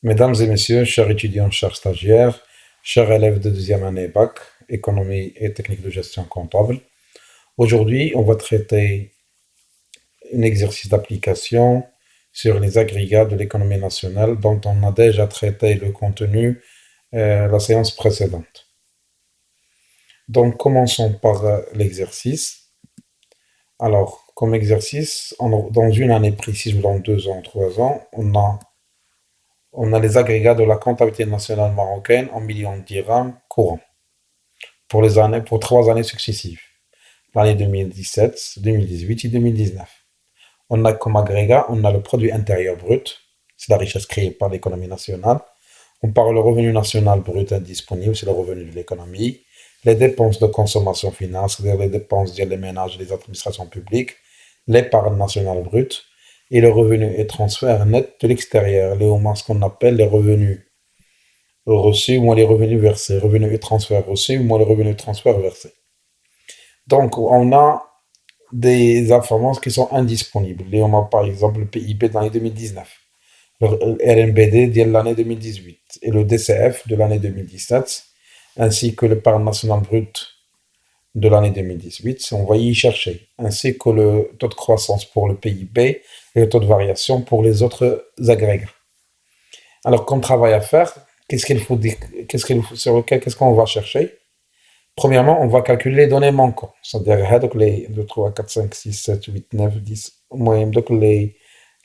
Mesdames et messieurs, chers étudiants, chers stagiaires, chers élèves de deuxième année bac, économie et technique de gestion comptable, aujourd'hui, on va traiter un exercice d'application sur les agrégats de l'économie nationale dont on a déjà traité le contenu la séance précédente. Donc, commençons par l'exercice. Alors, comme exercice, dans une année précise ou dans 2 ans, 3 ans, on a les agrégats de la comptabilité nationale marocaine en millions de dirhams courants pour 3 années successives, l'année 2017, 2018 et 2019. On a comme agrégat, on a le produit intérieur brut, c'est la richesse créée par l'économie nationale. On parle le revenu national brut indisponible, c'est le revenu de l'économie. Les dépenses de consommation finale, c'est-à-dire les dépenses des ménages et des administrations publiques. L'épargne nationale brute et le revenu et transfert net de l'extérieur, ce qu'on appelle les revenus reçus moins les revenus versés, revenus et transferts reçus moins les revenus et transferts versés. Donc, on a des informations qui sont indisponibles. Et on a par exemple le PIB de l'année 2019, le RMBD de l'année 2018 et le DCF de l'année 2017, ainsi que l'épargne nationale brute de l'année 2018, on va y chercher, ainsi que le taux de croissance pour le PIB et le taux de variation pour les autres agrégats. Alors, comme travail à faire, qu'est-ce qu'il faut dire, qu'est-ce qu'on va chercher? Premièrement, on va calculer les données manquantes, c'est-à-dire donc les 2, 3, 4, 5, 6, 7, 8, 9, 10, donc les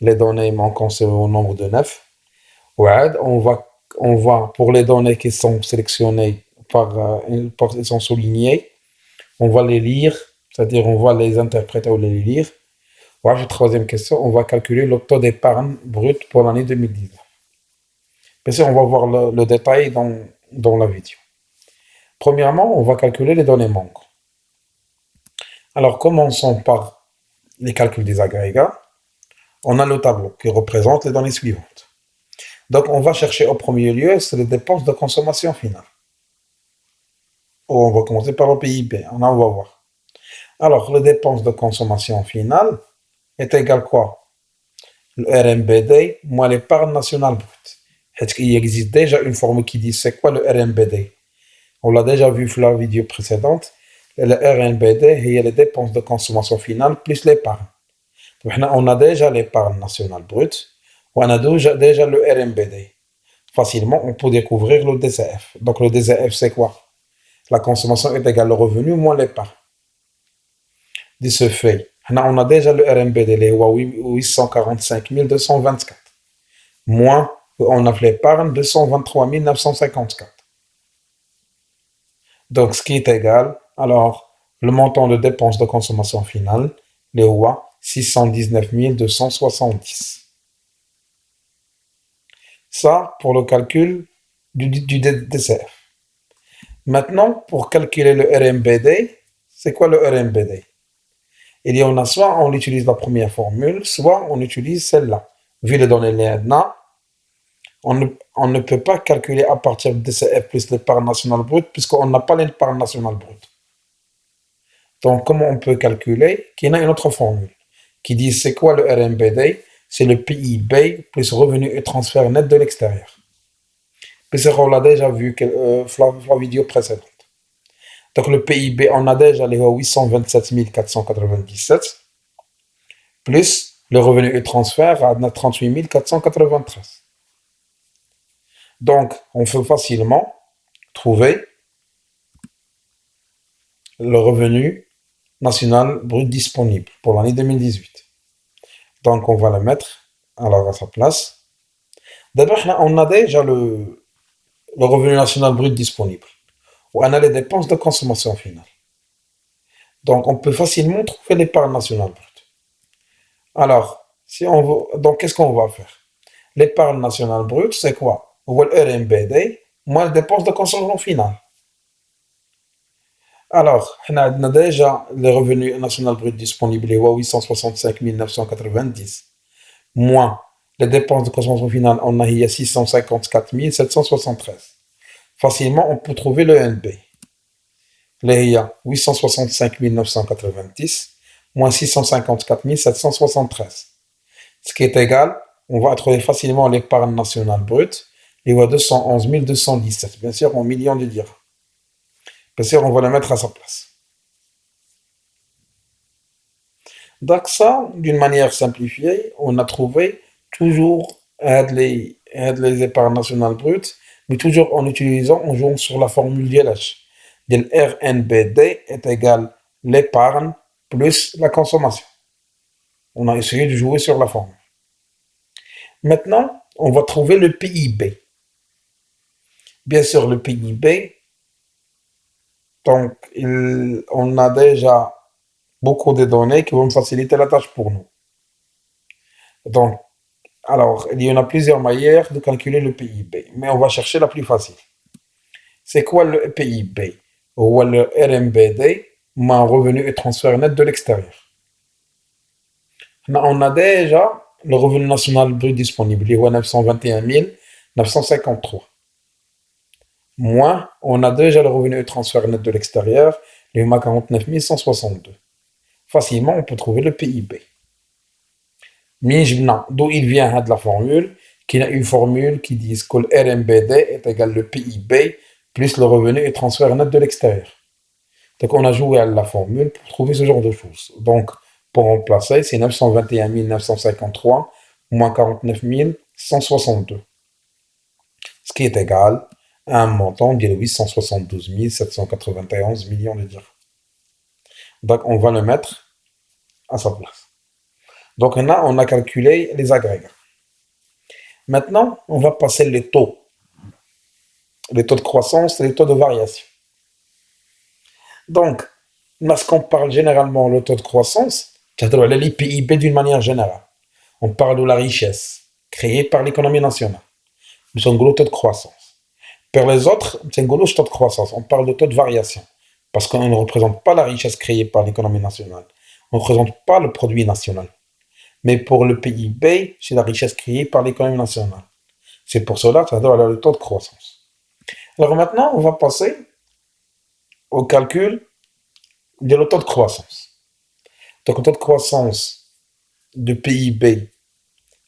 données manquantes, c'est au nombre de 9. Ouais, pour les données qui sont sélectionnées elles sont soulignées, on va les lire, c'est-à-dire on va les interpréter ou les lire. Ouais, troisième question, on va calculer le taux d'épargne brut pour l'année 2019. Bien sûr, on va voir le détail dans la vidéo. Premièrement, on va calculer les données manquantes. Alors, commençons par les calculs des agrégats. On a le tableau qui représente les données suivantes. Donc, on va chercher au premier lieu, c'est les dépenses de consommation finale. On va commencer par le PIB, on va voir. Alors, les dépenses de consommation finale est égal quoi? Le RMBD moins l'épargne nationale brute. Est-ce qu'il existe déjà une formule qui dit c'est quoi le RMBD? On l'a déjà vu dans la vidéo précédente. Le RNBD, il y a les dépenses de consommation finale plus l'épargne. On a déjà l'épargne nationale brute, on a déjà le RMBD. Facilement, on peut découvrir le DCF. Donc le DCF, c'est quoi? La consommation est égale au revenu moins l'épargne. De ce fait, on a déjà le RMBD, les 845 224. Moins, on a l'épargne 223 954. Donc, ce qui est égal, alors, le montant de dépenses de consommation finale, les OA, 619 270. Ça, pour le calcul du DCF. Maintenant, pour calculer le RMBD, c'est quoi le RMBD? Il y en a soit on utilise la première formule, soit on utilise celle-là. Vu les données là, on ne peut pas calculer à partir de DCF plus l'épargne nationale brute, puisqu'on n'a pas l'épargne nationale brute. Donc, comment on peut calculer? Il y a une autre formule qui dit c'est quoi le RMBD? C'est le PIB plus revenu et transfert net de l'extérieur. Mais on l'a déjà vu dans la vidéo précédente. Donc, le PIB, on a déjà les 827 497 plus le revenu et transfert à 38 493. Donc, on peut facilement trouver le revenu national brut disponible pour l'année 2018. Donc, on va le mettre alors à sa place. D'abord, on a déjà le revenu national brut disponible. On a les dépenses de consommation finale. Donc, on peut facilement trouver l'épargne nationale brute. Alors, donc, qu'est-ce qu'on va faire? L'épargne nationale brute, c'est quoi? Le RMBD moins les dépenses de consommation finale. Alors, on a déjà le revenu national brut disponible, 865 990, moins les dépenses de consommation finale, on a 654 773. Facilement, on peut trouver le NB. Il y a 865 990 moins 654 773. Ce qui est égal on va trouver facilement l'épargne nationale brute. Il y a 211 217, bien sûr, en millions de dirhams. Bien sûr, on va le mettre à sa place. Donc ça, d'une manière simplifiée, on a trouvé toujours les épargnes nationales brutes, mais toujours en jouant sur la formule d'ILH. Le RNBD est égal l'épargne plus la consommation. On a essayé de jouer sur la formule. Maintenant, on va trouver le PIB. Bien sûr, le PIB, donc on a déjà beaucoup de données qui vont faciliter la tâche pour nous. Donc, alors, il y en a plusieurs manières de calculer le PIB, mais on va chercher la plus facile. C'est quoi le PIB ou le RMBD, moins revenu et transfert net de l'extérieur? On a déjà le revenu national brut disponible, il est 921 953. Moins, on a déjà le revenu et transfert net de l'extérieur, il est 49 162. Facilement, on peut trouver le PIB. D'où il vient de la formule, qu'il a une formule qui dit que le RMBD est égal au PIB plus le revenu et transfert net de l'extérieur. Donc on a joué à la formule pour trouver ce genre de choses. Donc pour remplacer, c'est 921 953 moins 49 162. Ce qui est égal à un montant de 872 791 millions de dirhams. Donc on va le mettre à sa place. Donc là, on a calculé les agrégats. Maintenant, on va passer les taux de croissance et les taux de variation. Donc, lorsqu'on parle généralement le taux de croissance, c'est-à-dire le PIB d'une manière générale, on parle de la richesse créée par l'économie nationale. C'est un gros taux de croissance. Pour les autres, c'est un gros taux de croissance. On parle de taux de variation parce qu'on ne représente pas la richesse créée par l'économie nationale. On ne représente pas le produit national. Mais pour le PIB, c'est la richesse créée par l'économie nationale. C'est pour cela que ça doit avoir le taux de croissance. Alors maintenant, on va passer au calcul de le taux de croissance. Donc le taux de croissance du PIB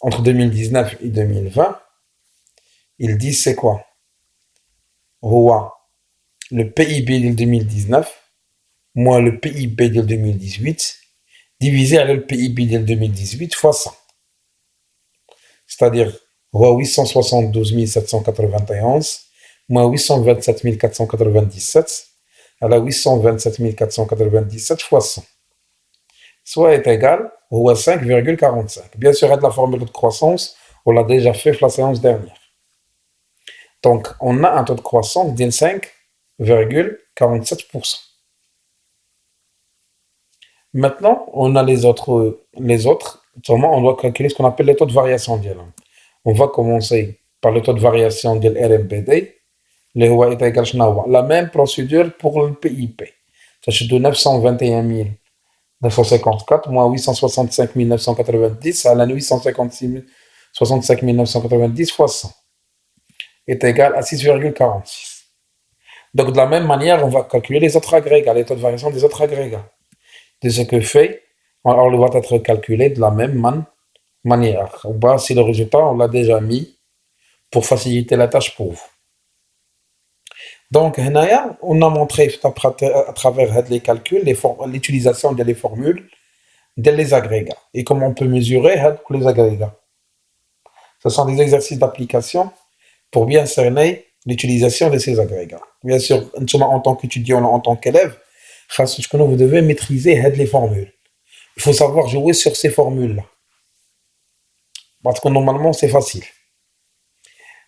entre 2019 et 2020, il dit c'est quoi? Le PIB de 2019 moins le PIB de 2018 divisé par le PIB de 2018 fois 100. C'est-à-dire 872 791 moins 827 497 à la 827 497 fois 100. Soit est égal à 5,45. Bien sûr, avec la formule de croissance, on l'a déjà fait la séance dernière. Donc, on a un taux de croissance de 5,47%. Maintenant, on a les autres. Seulement, on doit calculer ce qu'on appelle les taux de variation d'ILM. On va commencer par le taux de variation de l'RMBD. La même procédure pour le PIB. C'est de 921 954 moins 865 990 à la 856 65 990 fois 100 est égal à 6,46. Donc, de la même manière, on va calculer les autres agrégats, les taux de variation des autres agrégats. De ce que fait, alors, il va être calculé de la même manière. Si le résultat, on l'a déjà mis pour faciliter la tâche pour vous. Donc, on a montré à travers les calculs l'utilisation des formules des agrégats et comment on peut mesurer les agrégats. Ce sont des exercices d'application pour bien cerner l'utilisation de ces agrégats. Bien sûr, en tant qu'étudiant, en tant qu'élève, vous devez maîtriser les formules. Il faut savoir jouer sur ces formules-là. Parce que normalement, c'est facile.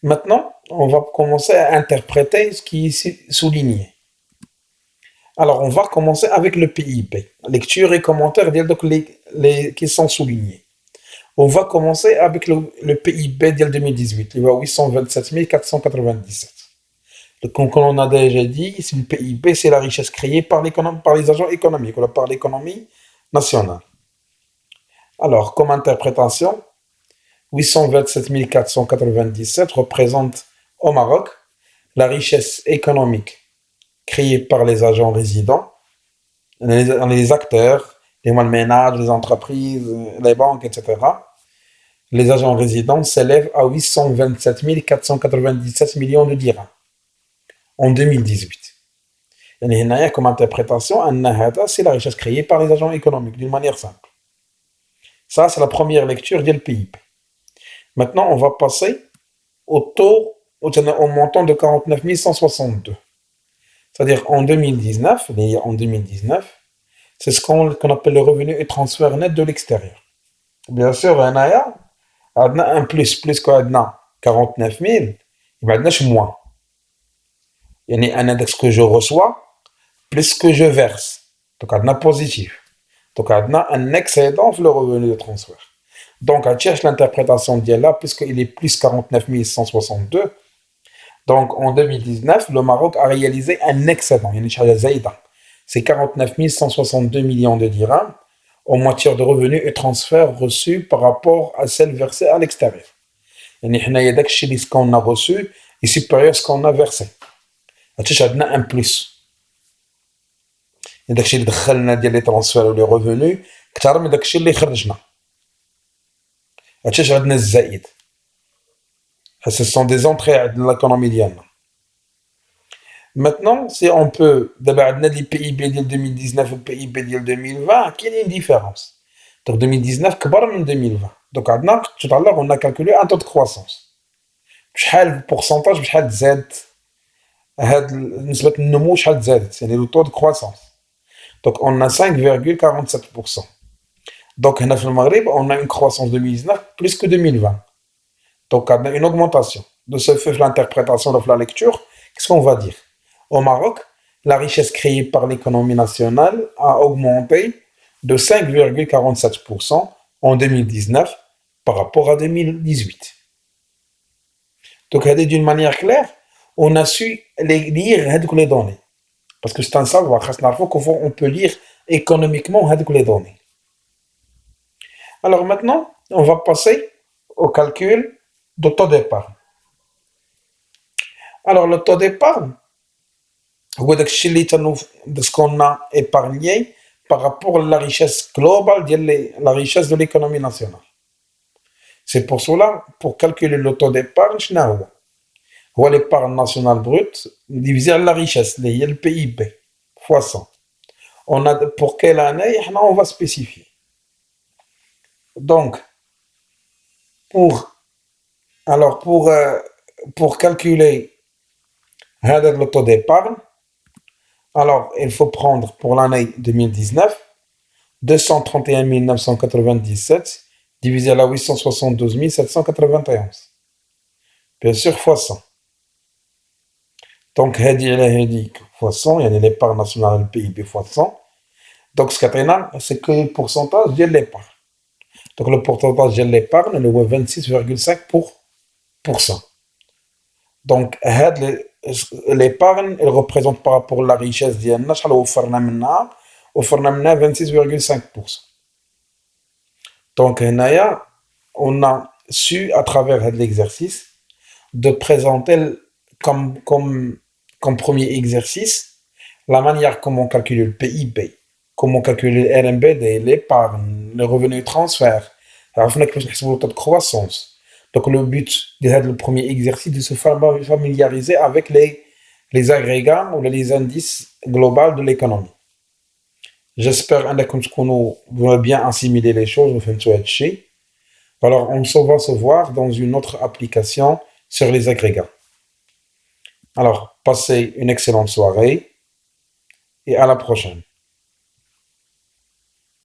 Maintenant, on va commencer à interpréter ce qui est souligné. Alors, on va commencer avec le PIB. Lecture et commentaires donc les qui sont soulignés. On va commencer avec le PIB de 2018, il y a 827 497. Comme on a déjà dit, le PIB, c'est la richesse créée par les agents économiques, ou par l'économie nationale. Alors, comme interprétation, 827 497 représente au Maroc la richesse économique créée par les agents résidents, les acteurs, les ménages, les entreprises, les banques, etc., les agents résidents s'élèvent à 827 497 millions de dirhams en 2018. Comme interprétation, c'est la richesse créée par les agents économiques, d'une manière simple. Ça, c'est la première lecture du PIB. Maintenant, on va passer au taux, au montant de 49 162. C'est-à-dire en 2019, c'est ce qu'on appelle le revenu et transfert net de l'extérieur. Bien sûr, on a un plus qu'on a 49 000, il va y moins. Il y a un index que je reçois, plus que je verse. Donc, on a positif. Donc, on a un excédent sur le revenu de transfert. Donc, on cherche l'interprétation d'IA là, puisqu'il est plus 49 162. Donc, en 2019, le Maroc a réalisé un excédent. C'est 49 162 millions de dirhams en matière de revenus et transferts reçus par rapport à celles versées à l'extérieur. Ce qu'on a reçu est supérieur à ce qu'on a versé. On a un plus. داكشي اللي دخلنا ديال لي ترونسفير ولي ريفوني كثر من داكشي اللي خرجنا. هادشي عندنا الزائد. Ce sont des entrées de l'économie ديالنا. Maintenant, si on peut, d'abord, on a les PIB de 2019 et le PIB de 2020, qu'il y a une différence. Donc 2019, plus grand que 2020. Donc tout à l'heure, on a calculé un taux de croissance. Le pourcentage, شحال زاد هاد نسبة النمو شحال زادت, يعني le taux de croissance. Donc on a 5,47%. Donc هنا في المغرب, on a une croissance 2019 plus que 2020. Donc on a une augmentation. De ce fait, l'interprétation de la lecture, qu'est-ce qu'on va dire? Au Maroc, la richesse créée par l'économie nationale a augmenté de 5,47% en 2019 par rapport à 2018. Donc, d'une manière claire, on a su lire les données. Parce que c'est un savoir, on peut lire économiquement les données. Alors maintenant, on va passer au calcul du taux d'épargne. Alors, le taux d'épargne, c'est ce qu'on a épargné par rapport à la richesse globale, la richesse de l'économie nationale. C'est pour cela, pour calculer le taux d'épargne, c'est l'épargne nationale brute divisé par la richesse, le PIB, fois 100. On a, pour quelle année, on va spécifier. Donc, pour calculer le taux d'épargne, alors il faut prendre pour l'année 2019 231 997 divisé par 872 791. Bien sûr, fois 100. Donc, fois 100, il y a l'épargne nationale, le PIB fois 100. Donc, ce qu'on a, c'est que le pourcentage de l'épargne. Donc, le pourcentage de l'épargne, est 26,5%. Donc, l'épargne, elle représente par rapport à la richesse d'Yanna, on a 26,5%. Donc, on a su, à travers l'exercice, de présenter comme premier exercice la manière comment calculer le PIB, comment calculer le RMBD, l'épargne, le revenu de transfert, le taux de croissance. Donc le but de le premier exercice, de se familiariser avec les agrégats ou les indices globaux de l'économie. J'espère que vous avez bien assimilé les choses, vous faites tout. Alors on va se voir dans une autre application sur les agrégats. Alors, passez une excellente soirée et à la prochaine.